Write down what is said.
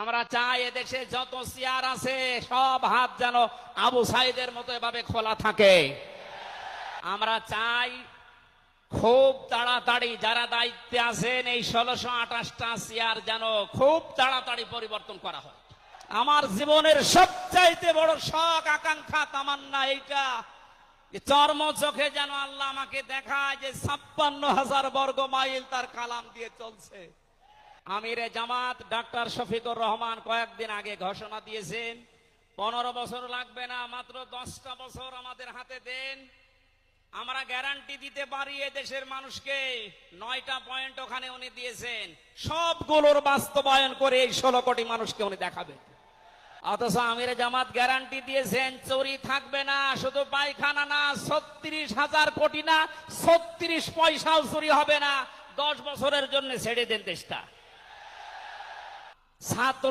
আমরা চাই এদেশে যত চেয়ার আছে সব হাত যেন আবু সাইদের মতো এভাবে খোলা থাকে। আমরা চাই খুব তাড়াতাড়ি যারা দায়িত্বে আছেন এই 1628টা চেয়ার যেন খুব তাড়াতাড়ি পরিবর্তন করা হয়। আমার জীবনের সবচাইতে বড় শখ, আকাঙ্ক্ষা, তামান্না এইটা, চর্ম চোখে যেন আল্লাহ আমাকে দেখায় যে 56,000 বর্গ মাইল তার কালাম দিয়ে চলছে। আমিরে জামাত ডাক্তার শফিকুর রহমান কয়েকদিন আগে ঘোষণা দিয়েছেন 15 বছর লাগবে না, মাত্র 10টা বছর আমাদের হাতে দেন, আমরা গ্যারান্টি দিতে পারি দেশের মানুষকে। 9টা পয়েন্ট ওখানে উনি দিয়েছেন, সবগুলোর বাস্তবায়ন করে এই 16 কোটি মানুষকে উনি দেখাবেন। অথচ আমিরে জামাত গ্যারান্টি দিয়েছেন চুরি থাকবে না, শুধু পায়খানা না, 36,000 কোটি না, 36 পয়সাও চুরি হবে না। 10 বছরের জন্য ছেড়ে দেন দেশটা। ছাত্র